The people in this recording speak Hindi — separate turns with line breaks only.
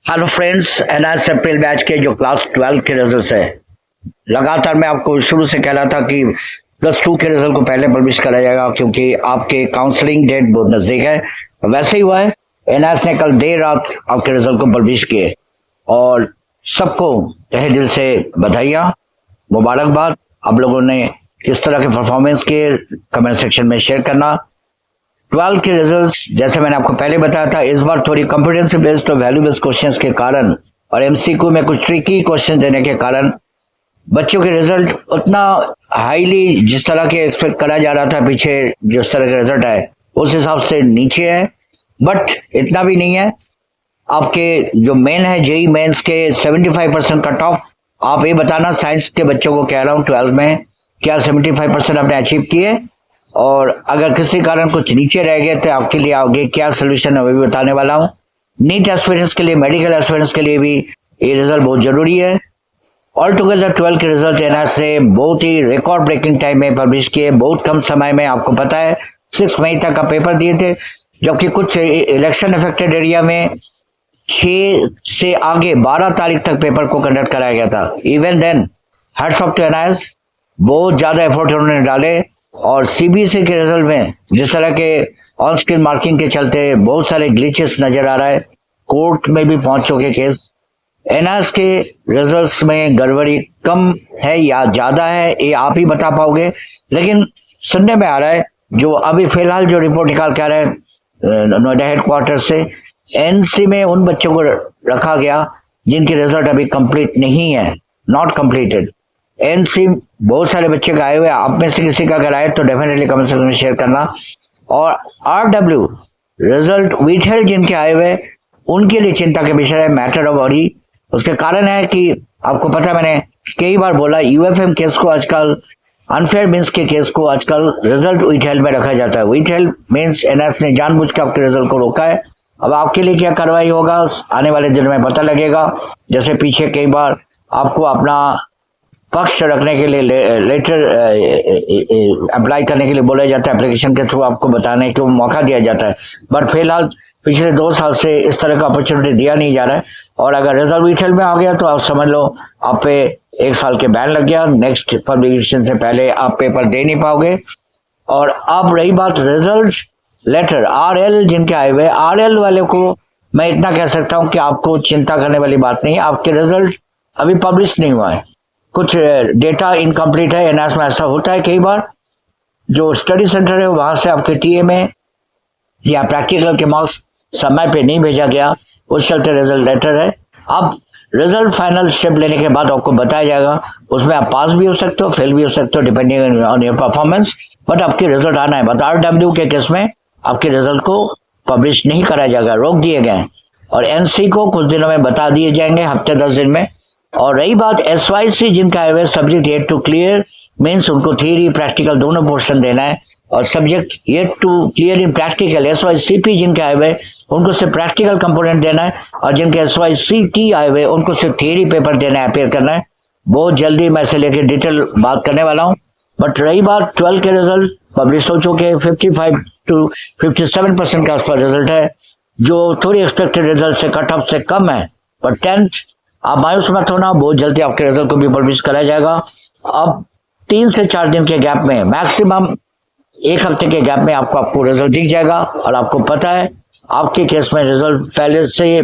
हेलो फ्रेंड्स, एनएस अप्रैल बैच के जो क्लास 12 के रिजल्ट है, लगातार मैं आपको शुरू से कह रहा था कि प्लस 2 के रिजल्ट को पहले पब्लिश करा जाएगा क्योंकि आपके काउंसलिंग डेट बहुत नजदीक है। वैसे ही हुआ है, एनएस ने कल देर रात आपके रिजल्ट को पब्लिश किए और सबको तहे दिल से बधाइयाँ, मुबारकबाद। आप लोगों ने किस तरह के परफॉर्मेंस किए कमेंट सेक्शन में शेयर करना। 12 के रिजल्ट जैसे मैंने आपको पहले बताया था, इस बार थोड़ी कॉम्पिटेंसी बेस्ड और वैल्यू बेस्ड क्वेश्चंस के कारण और एमसीक्यू में कुछ ट्रिकी क्वेश्चन देने के कारण बच्चों के रिजल्ट उतना हाईली जिस तरह के एक्सपेक्ट करा जा रहा था पीछे जिस तरह का रिजल्ट है उस हिसाब से नीचे है, बट इतना भी नहीं है। आपके जो मेन है जेई मेंस के 75% कट ऑफ। आप ये बताना, साइंस के बच्चों को कह रहा हूँ 12 में क्या 75% आपने अचीव किए, और अगर किसी कारण कुछ नीचे रह गए तो आपके लिए आगे क्या सोल्यूशन है वो भी बताने वाला हूँ। नीट एस्पिरेंट्स के लिए, मेडिकल एस्पिरेंट्स के लिए भी ये रिजल्ट बहुत जरूरी है। ऑल टुगेदर 12 के रिजल्ट एनएस ने बहुत ही रिकॉर्ड ब्रेकिंग टाइम में पब्लिश किए, बहुत कम समय में। आपको पता है 6 मई तक का पेपर दिए थे, जबकि कुछ इलेक्शन अफेक्टेड एरिया में 6 से आगे 12 तारीख तक पेपर को कंडक्ट कराया गया था। Even then hats off to NS, बहुत ज्यादा एफर्ट उन्होंने डाले। और सीबीएसई के रिजल्ट में जिस तरह के ऑन स्क्रीन मार्किंग के चलते बहुत सारे ग्लिचेस नजर आ रहा है, कोर्ट में भी पहुंच चुके केस। एनएस के रिजल्ट्स में गड़बड़ी कम है या ज्यादा है ये आप ही बता पाओगे, लेकिन सुनने में आ रहा है जो अभी फिलहाल जो रिपोर्ट निकाल के आ रहा है नोएडा हेडक्वार्टर से, एनसी में उन बच्चों को रखा गया जिनके रिजल्ट अभी कंप्लीट नहीं है, नॉट कंप्लीटेड। एनसी बहुत सारे बच्चे का आए हुए, आप में से किसी का अगर आए तो डेफिनेटली कमेंट सेक्शन में शेयर करना। और आरडब्ल्यू रिजल्ट वीटहेल्ड जिनके आए हुए उनके लिए चिंता के विषय है, मैटर ऑफ वरी। उसके कारण है कि आपको पता है, मैंने कई बार बोला यूएफएम केस को आजकल, अनफेयर मीन्स के केस को आजकल रिजल्ट वीटहेल्ड में रखा जाता है। वीटहेल्ड मीन्स एनएस ने जानबूझ के आपके रिजल्ट को रोका है। अब आपके लिए क्या कार्रवाई होगा आने वाले दिन में पता लगेगा। जैसे पीछे कई बार आपको अपना पक्ष रखने के लिए लेटर अप्लाई करने के लिए बोला जाता है, एप्लीकेशन के थ्रू आपको बताने को मौका दिया जाता है, बट फिलहाल पिछले 2 साल से इस तरह का अपॉर्चुनिटी दिया नहीं जा रहा है। और अगर रिजल्ट वीटहेल्ड में आ गया तो आप समझ लो आप पे 1 साल के बैन लग गया, नेक्स्ट पब्लिकेशन से पहले आप पेपर दे नहीं पाओगे। और अब रही बात रिजल्ट लेटर आरएल जिनके आए हुए, आरएल वाले को मैं इतना कह सकता हूं कि आपको चिंता करने वाली बात नहीं है, आपके रिजल्ट अभी पब्लिश नहीं हुआ है, कुछ डेटा इनकम्प्लीट है। एनएस में ऐसा होता है कई बार, जो स्टडी सेंटर है वहां से आपके टीए में या प्रैक्टिकल के मार्क्स समय पे नहीं भेजा गया, उस चलते रिजल्ट लेटर है। अब रिजल्ट फाइनल शेप लेने के बाद आपको बताया जाएगा, उसमें आप पास भी हो सकते हो, फेल भी हो सकते हो, depending on your performance, but आपके रिजल्ट आना है। बट आरडब्ल्यू के केस में आपके रिजल्ट को पब्लिश नहीं कराया जाएगा, रोक दिए गए, और एनसी को कुछ दिनों में बता दिए जाएंगे, हफ्ते 10 दिन में। और रही बात एसवाईसी जिनका है subject yet to clear, means उनको थियरी प्रैक्टिकल दोनों पोर्शन देना है, और subject yet to clear in practical SYCP जिनके आए हुए उनको सिर्फ प्रैक्टिकल कंपोनेंट देना है, और जिनके एसवाईसीटी आए हुए उनको सिर्फ थियरी पेपर देना है, अपेयर करना है। बहुत जल्दी मैं इसे लेकर डिटेल बात करने वाला हूँ। बट रही बात 12 के रिजल्ट पब्लिश हो चुके, 55 to 57% के आसपास रिजल्ट है, जो थोड़ी एक्सपेक्टेड रिजल्ट से कट ऑफ से कम है। बट 10th आप मायूस मत होना, बहुत जल्दी आपके रिजल्ट को भी पब्लिश कराया जाएगा। अब 3 से 4 दिन के गैप में, मैक्सिमम 1 हफ्ते के गैप में आपको रिजल्ट दिख जाएगा। और आपको पता है आपके केस में रिजल्ट पहले से